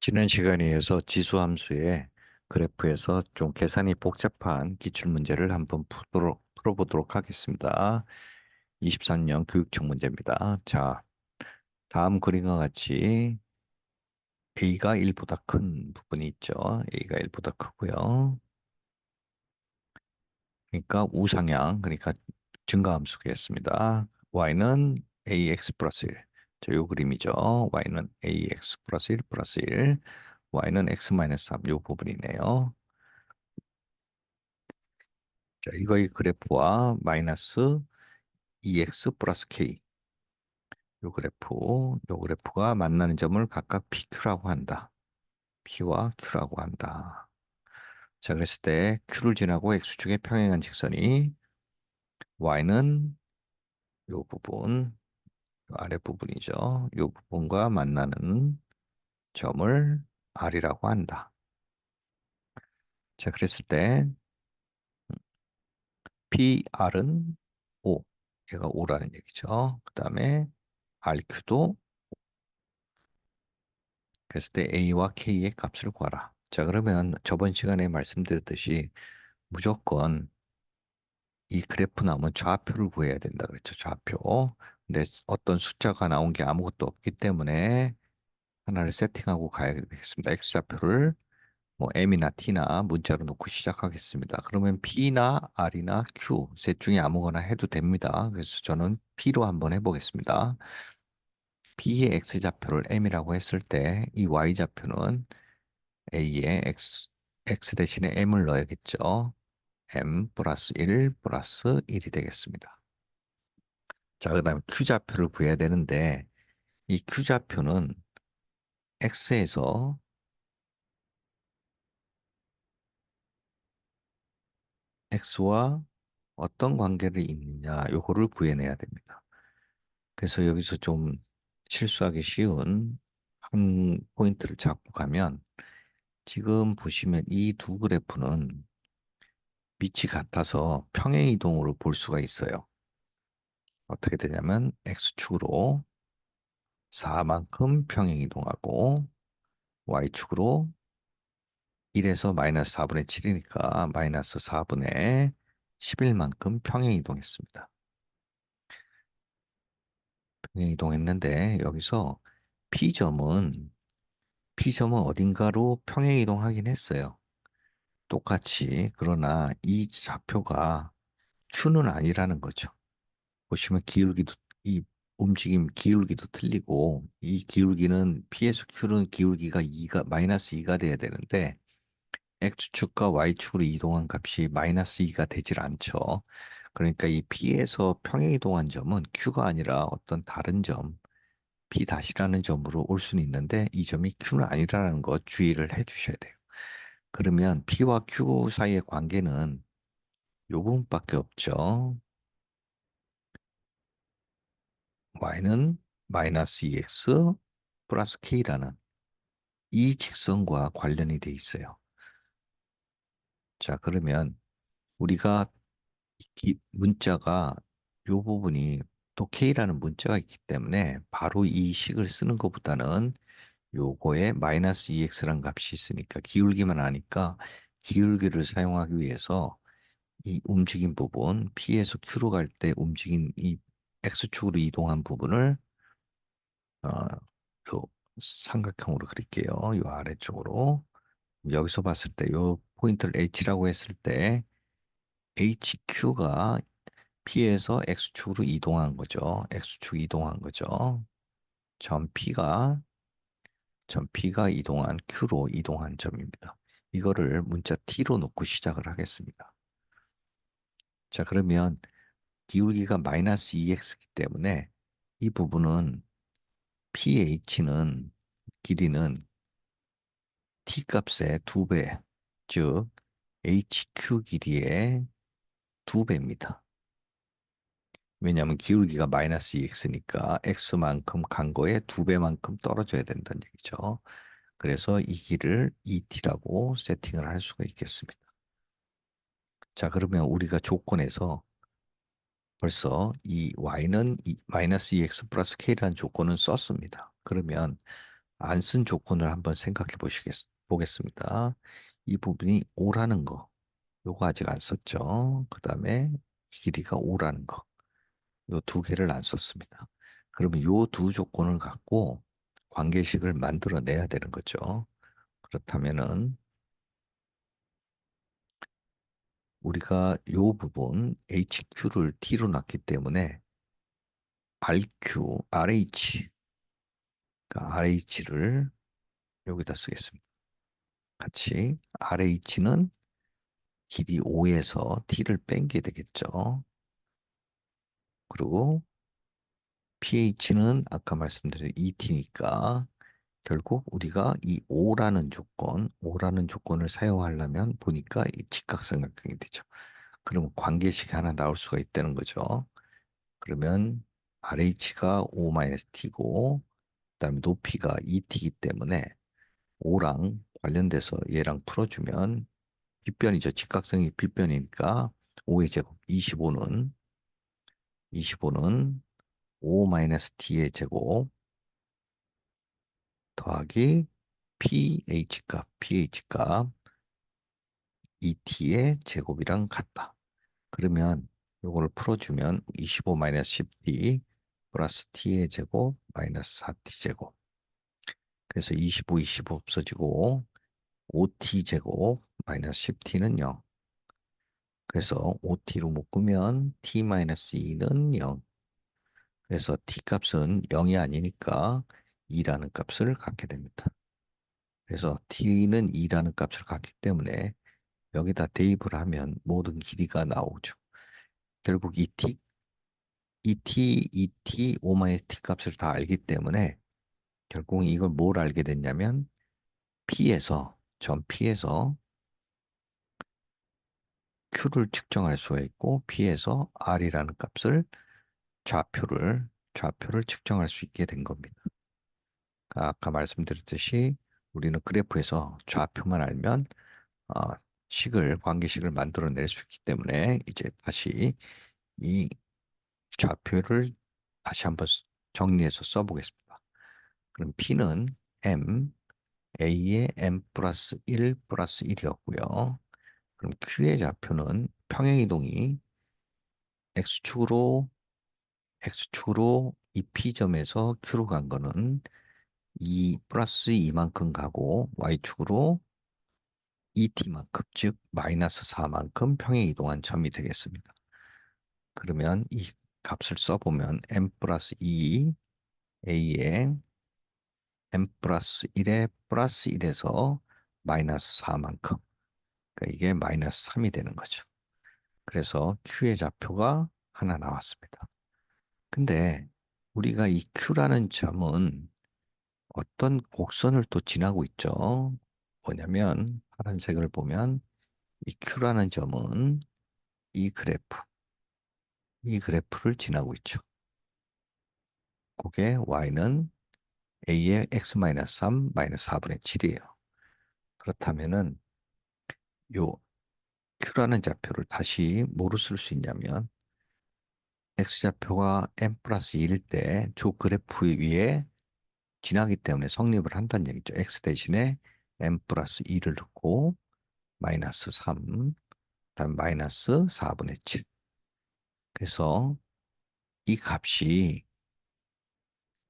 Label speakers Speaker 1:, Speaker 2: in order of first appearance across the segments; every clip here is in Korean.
Speaker 1: 지난 시간에 이어서 지수함수의 그래프에서 좀 계산이 복잡한 기출문제를 한번 풀어보도록 하겠습니다. 23년 교육청 문제입니다. 자, 다음 그림과 같이 A가 1보다 큰 부분이 있죠. A가 1보다 크고요. 그러니까 우상향, 그러니까 증가함수겠습니다. Y는 AX 플러스 1. 자, 요 그림이죠. Y는 AX 플러스 1 플러스 1. Y는 X 마이너스 3. 요 부분이네요. 자, 이거의 그래프와 마이너스 2x 플러스 k 요 그래프가 만나는 점을 각각 PQ라고 한다. P와 Q라고 한다. 자, 그랬을 때 Q를 지나고 X축에 평행한 직선이 Y는 요 부분, 요 아래 부분이죠. 요 부분과 만나는 점을 R이라고 한다. 자, 그랬을 때 PR은 5, 얘가 5라는 얘기죠. 그 다음에 RQ도 그랬을 때 A와 K의 값을 구하라. 자, 그러면 저번 시간에 말씀드렸듯이 무조건 이 그래프 나오면 좌표를 구해야 된다 그랬죠. 좌표. 근데 어떤 숫자가 나온 게 아무것도 없기 때문에 하나를 세팅하고 가야 되겠습니다. X좌표를 뭐 M이나 T나 문자로 놓고 시작하겠습니다. 그러면 P나 R이나 Q 셋 중에 아무거나 해도 됩니다. 그래서 저는 P로 한번 해보겠습니다. P의 X좌표를 M이라고 했을 때 이 Y좌표는 A에 X 대신에 M을 넣어야겠죠. M 플러스 1 플러스 1이 되겠습니다. 자, 그 다음에 Q좌표를 구해야 되는데, 이 Q좌표는 X에서 X와 어떤 관계를 잇느냐, 요거를 구해내야 됩니다. 그래서 여기서 좀 실수하기 쉬운 한 포인트를 잡고 가면, 지금 보시면 이 두 그래프는 밑이 같아서 평행 이동으로 볼 수가 있어요. 어떻게 되냐면 X축으로 4만큼 평행 이동하고 Y축으로 1에서 마이너스 4분의 7이니까 마이너스 4분의 11만큼 평행 이동했습니다. 평행 이동했는데 여기서 P점은 P점은 어딘가로 평행 이동하긴 했어요. 똑같이. 그러나 이 좌표가 Q는 아니라는 거죠. 보시면 기울기도 이 움직임 기울기도 틀리고 이 기울기는 P에서 Q는 기울기가 2가 마이너스 2가 돼야 되는데 X축과 Y축으로 이동한 값이 마이너스 2가 되질 않죠. 그러니까 이 P에서 평행 이동한 점은 Q가 아니라 어떤 다른 점, P 다시라는 점으로 올 수는 있는데 이 점이 Q는 아니라는 거 주의를 해 주셔야 돼요. 그러면 P와 Q 사이의 관계는 요 부분밖에 없죠. Y는 마이너스 2X 플러스 K라는 이 직선과 관련이 돼 있어요. 자, 그러면 우리가 문자가 요 부분이 또 K라는 문자가 있기 때문에 바로 이 식을 쓰는 것보다는 요거에 마이너스 2x라는 값이 있으니까 기울기만 아니까 기울기를 사용하기 위해서 이 움직인 부분 P에서 Q로 갈 때 움직인 이 X축으로 이동한 부분을 어, 요 삼각형으로 그릴게요. 요 아래쪽으로 여기서 봤을 때 요 포인트를 H라고 했을 때 HQ가 P에서 X축으로 이동한 거죠. X축 이동한 거죠. 점 P가 점 P가 이동한 Q로 이동한 점입니다. 이거를 문자 T로 놓고 시작을 하겠습니다. 자, 그러면 기울기가 마이너스 2x이기 때문에 이 부분은 PH는 길이는 T 값의 2배, 즉 HQ 길이의 2배입니다. 왜냐하면 기울기가 마이너스 2x니까 x만큼 간 거에 2배만큼 떨어져야 된다는 얘기죠. 그래서 이 길을 ET라고 세팅을 할 수가 있겠습니다. 자, 그러면 우리가 조건에서 벌써 이 y는 마이너스 2x 플러스 k라는 조건은 썼습니다. 그러면 안 쓴 조건을 한번 생각해 보겠습니다. 이 부분이 오라는 거, 요거 아직 안 썼죠. 그 다음에 이 길이가 오라는 거, 요 두 개를 안 썼습니다. 그러면 요 두 조건을 갖고 관계식을 만들어내야 되는 거죠. 그렇다면은 우리가 요 부분 HQ를 T로 놨기 때문에 RQ, RH, 그러니까 RH를 여기다 쓰겠습니다. 같이 RH는 길이 5에서 T를 뺀게 되겠죠. 그리고 pH는 아까 말씀드린 ET니까 결국 우리가 이 O라는 조건을 사용하려면 보니까 이 직각삼각형이 되죠. 그러면 관계식이 하나 나올 수가 있다는 거죠. 그러면 RH가 O-T고 그다음에 높이가 ET이기 때문에 O랑 관련돼서 얘랑 풀어주면 빗변이죠. 직각성이 빗변이니까 5의 제곱 25는 O-T의 제곱 더하기 pH 값 ET의 제곱이랑 같다. 그러면 요거를 풀어주면 25-10t 플러스 t의 제곱 마이너스 4t 제곱. 그래서 25 없어지고 5t 제곱 마이너스 10t는 0. 그래서 5t로 묶으면 t-2는 0. 그래서 t 값은 0이 아니니까 2라는 값을 갖게 됩니다. 그래서 t는 2라는 값을 갖기 때문에 여기다 대입을 하면 모든 길이가 나오죠. 결국 ET, t 값을 다 알기 때문에 결국 이걸 뭘 알게 됐냐면 점 P에서 Q를 측정할 수가 있고 P에서 R이라는 값을 좌표를 측정할 수 있게 된 겁니다. 아까 말씀드렸듯이 우리는 그래프에서 좌표만 알면 어, 관계식을 만들어낼 수 있기 때문에 이제 다시 이 좌표를 다시 한번 정리해서 써보겠습니다. 그럼 P는 M, A의 M 플러스 1 플러스 1이었고요. 그럼 Q의 좌표는 평행이동이 X축으로 이 P점에서 Q로 간 거는 2 플러스 2만큼 가고 Y축으로 ET만큼 즉 마이너스 4만큼 평행이동한 점이 되겠습니다. 그러면 이 값을 써보면 M 플러스 2 A의 M 플러스 1에 플러스 1에서 마이너스 4만큼 그러니까 이게 마이너스 3이 되는 거죠. 그래서 Q의 좌표가 하나 나왔습니다. 근데 우리가 이 Q라는 점은 어떤 곡선을 또 지나고 있죠. 뭐냐면 파란색을 보면 이 Q라는 점은 이 그래프, 이 그래프를 지나고 있죠. 그게 Y는 A의 X-3 마이너스 4분의 7이에요. 그렇다면은 요 Q라는 좌표를 다시 뭐로 쓸 수 있냐면 X좌표가 M 플러스 2일 때 조 그래프 위에 지나기 때문에 성립을 한다는 얘기죠. X 대신에 M 플러스 2를 넣고 마이너스 3, 다음 마이너스 4분의 7. 그래서 이 값이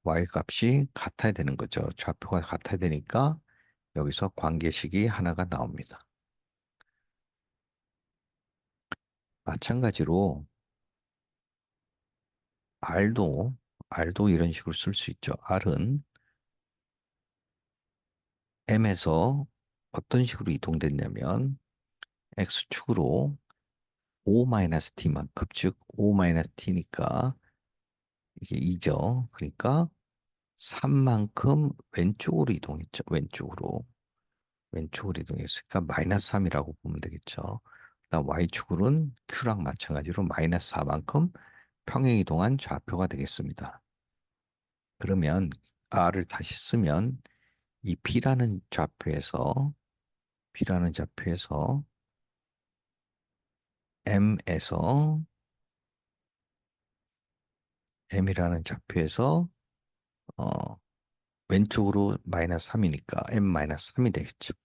Speaker 1: Y 값이 같아야 되는 거죠. 좌표가 같아야 되니까 여기서 관계식이 하나가 나옵니다. 마찬가지로 R도 이런 식으로 쓸 수 있죠. R은 M에서 어떤 식으로 이동됐냐면 X축으로 O-T만큼 즉 O-T니까 이게 2죠. 그러니까 3만큼 왼쪽으로 이동했죠. 왼쪽으로 이동했으니까 마이너스 3이라고 보면 되겠죠. 그다음 Y축으로는 Q랑 마찬가지로 마이너스 4만큼 평행 이동한 좌표가 되겠습니다. 그러면 R을 다시 쓰면 이 P라는 좌표에서 M에서 M이라는 좌표에서 어, 왼쪽으로 마이너스 3이니까 m-3이 되겠죠.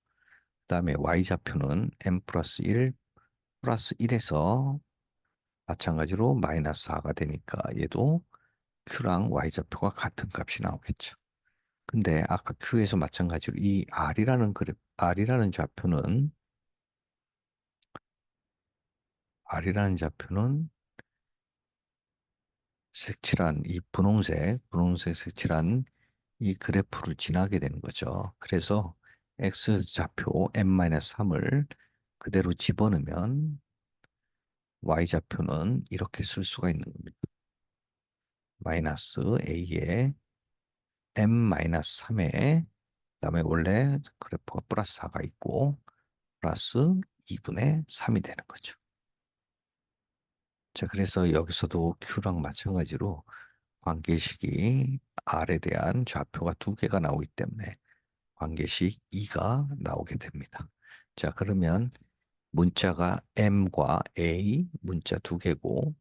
Speaker 1: 그다음에 y좌표는 m 플러스 1 플러스 1에서 마찬가지로 마이너스 4가 되니까 얘도 q랑 y좌표가 같은 값이 나오겠죠. 근데 아까 q에서 마찬가지로 이 r이라는 좌표는 색칠한 이 분홍색 색칠한 이 그래프를 지나게 되는 거죠. 그래서 x좌표 m-3을 그대로 집어넣으면 y좌표는 이렇게 쓸 수가 있는 겁니다. 마이너스 a에 m-3에 그다음에 원래 그래프가 플러스 4가 있고 플러스 2분의 3이 되는 거죠. 자, 그래서 여기서도 q랑 마찬가지로 관계식이 r에 대한 좌표가 두 개가 나오기 때문에 관계식 2가 나오게 됩니다. 자, 그러면 문자가 m과 a 문자 두 개고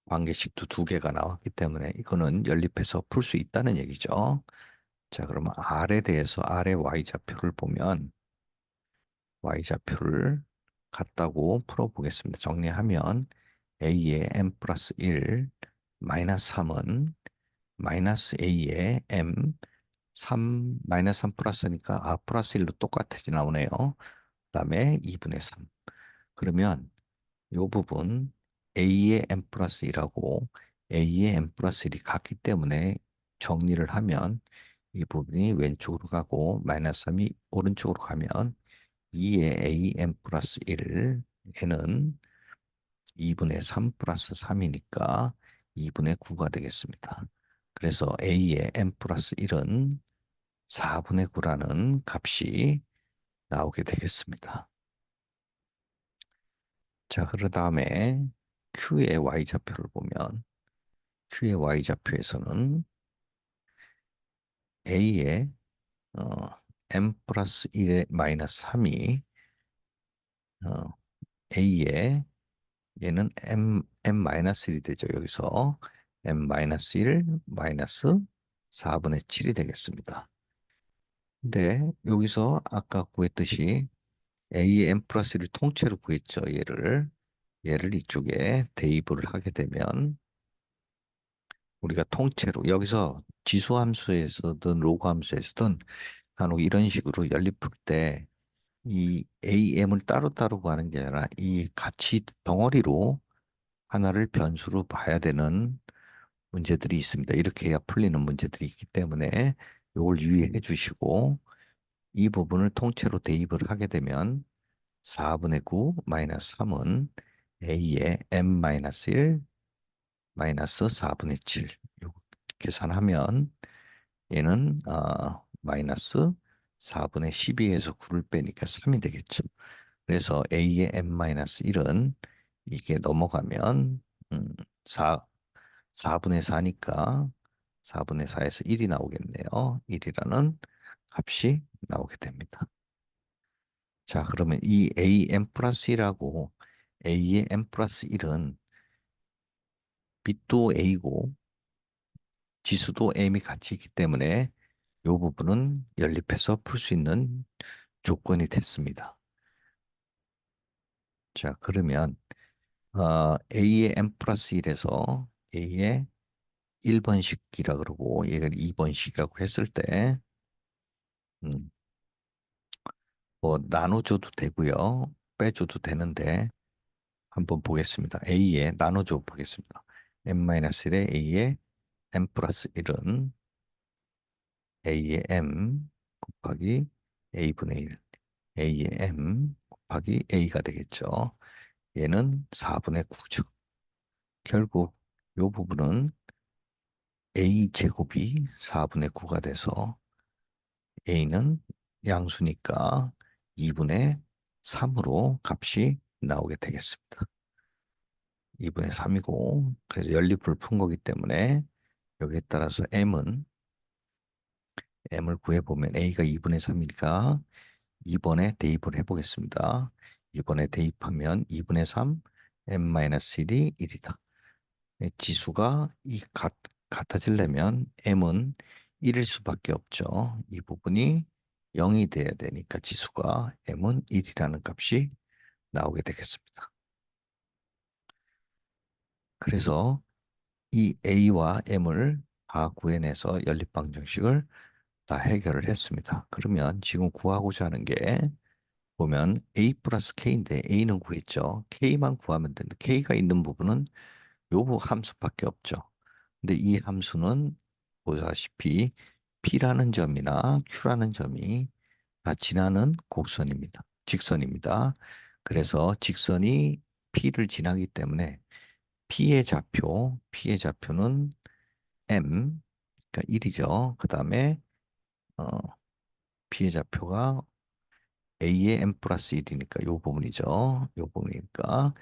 Speaker 1: 관계식도 두 개가 나왔기 때문에 이거는 연립해서 풀 수 있다는 얘기죠. 자, 그러면 R에 대해서 R의 Y좌표를 보면 Y좌표를 같다고 풀어보겠습니다. 정리하면 A의 M 플러스 1 마이너스 3은 마이너스 A의 M 3 마이너스 3 플러스니까 플러스 1로 똑같이 나오네요. 그 다음에 2분의 3. 그러면 이 부분 A의 M 플러스 1하고 A의 M 플러스 1이 같기 때문에 정리를 하면 이 부분이 왼쪽으로 가고 마이너스 3이 오른쪽으로 가면 2의 A M 플러스 1 얘는 2분의 3 플러스 3이니까 2분의 9가 되겠습니다. 그래서 A의 M 플러스 1은 4분의 9라는 값이 나오게 되겠습니다. 자, 그 다음에 Q의 Y좌표를 보면 Q의 Y좌표에서는 A의 M 플러스 1의 마이너스 3이 어, A의 얘는 M 마이너스 1이 되죠. 여기서 M 마이너스 1 마이너스 4분의 7이 되겠습니다. 근데 여기서 아까 구했듯이 A의 M 플러스 1을 통째로 구했죠. 얘를 이쪽에 대입을 하게 되면 우리가 통째로 여기서 지수함수에서든 로그함수에서든 간혹 이런 식으로 연립 풀 때 이 AM을 따로따로 구하는 게 아니라 이 같이 덩어리로 하나를 변수로 봐야 되는 문제들이 있습니다. 이렇게 해야 풀리는 문제들이 있기 때문에 이걸 유의해 주시고 이 부분을 통째로 대입을 하게 되면 4분의 9 마이너스 3은 A의 M 마이너스 1 마이너스 4분의 7 이렇게 계산하면 얘는 마이너스 4분의 12에서 9를 빼니까 3이 되겠죠. 그래서 A의 M-1은 이게 넘어가면 4, 4분의 4니까 4분의 4에서 1이 나오겠네요. 1이라는 값이 나오게 됩니다. 자, 그러면 이 AM 플러스 1하고 A의 M 플러스 1은 빛도 A고 지수도 M이 같이 있기 때문에 이 부분은 연립해서 풀 수 있는 조건이 됐습니다. 자, 그러면 A의 M 플러스 1에서 A의 1번식이라 그러고 얘가 2번식이라고 했을 때 음, 뭐 나눠줘도 되고요. 빼줘도 되는데 한번 보겠습니다. A의 나눠줘 보겠습니다. M-1의 A의 M 플러스 1은 A의 M 곱하기 A분의 1 A의 M 곱하기 A가 되겠죠. 얘는 4분의 9죠. 결국 이 부분은 A 제곱이 4분의 9가 돼서 A는 양수니까 2분의 3으로 값이 나오게 되겠습니다. 2분의 3이고 그래서 연립을 푼 거기 때문에 여기에 따라서 M을 구해보면 A가 2분의 3이니까 2번에 대입을 해보겠습니다. 2번에 대입하면 2분의 3 M-1이 1이다. 지수가 같아지려면 M은 1일 수밖에 없죠. 이 부분이 0이 돼야 되니까 지수가 m은 1이라는 값이 나오게 되겠습니다. 그래서 이 a와 m을 다 구해내서 연립방정식을 다 해결을 했습니다. 그러면 지금 구하고자 하는 게 보면 a 플러스 k인데 a는 구했죠. k만 구하면 되는데 k가 있는 부분은 요 함수밖에 없죠. 근데 이 함수는 보다시피 P라는 점이나 Q라는 점이 다 지나는 곡선입니다. 직선입니다. 그래서 직선이 P를 지나기 때문에 P의 좌표는 M, 그러니까 1이죠. 그 다음에 어, P의 좌표가 A의 M 플러스 1이니까 요 부분이죠. 요 부분이니까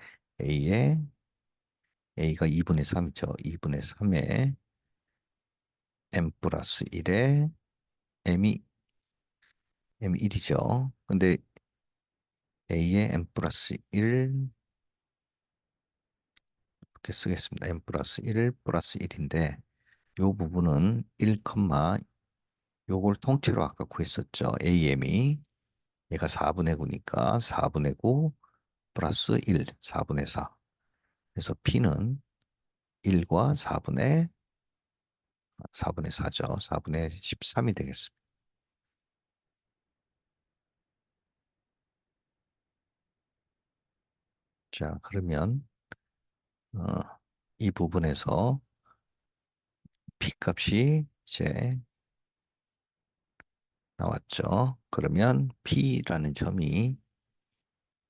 Speaker 1: A의 A가 2분의 3이죠. 2분의 3에 M 플러스 1에 M이 1이죠. 근데 A의 M 플러스 1 이렇게 쓰겠습니다. M 플러스 1 플러스 1인데 요 부분은 1, 요걸 통째로 아까 구했었죠. AM이 얘가 4분의 9니까 4분의 9 플러스 1, 4분의 4. 그래서 P는 1과 4분의 4죠. 4분의 13이 되겠습니다. 자, 그러면 어, 이 부분에서 P 값이 이제 나왔죠. 그러면 P라는 점이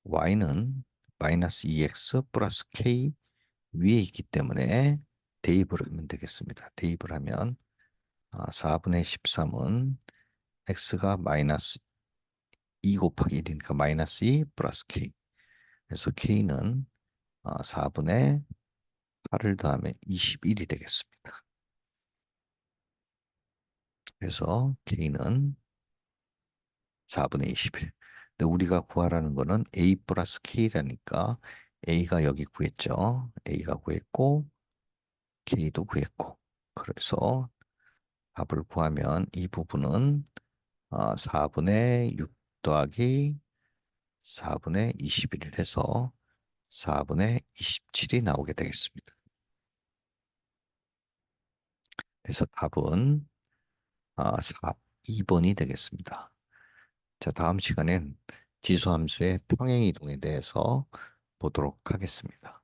Speaker 1: Y는 마이너스 2x 플러스 K 위에 있기 때문에 대입을 하면 되겠습니다. 대입을 하면 4분의 13은 X가 마이너스 2 곱하기 1이니까 마이너스 2 플러스 K. 그래서 K는 4분의 8을 더하면 21이 되겠습니다. 그래서 K는 4분의 21. 근데 우리가 구하라는 거는 A 플러스 K라니까 A가 여기 구했죠. A가 구했고 K도 구했고. 그래서 답을 구하면 이 부분은 4분의 6 더하기 4분의 21을 해서 4분의 27이 나오게 되겠습니다. 그래서 답은 2번이 되겠습니다. 자, 다음 시간엔 지수함수의 평행이동에 대해서 보도록 하겠습니다.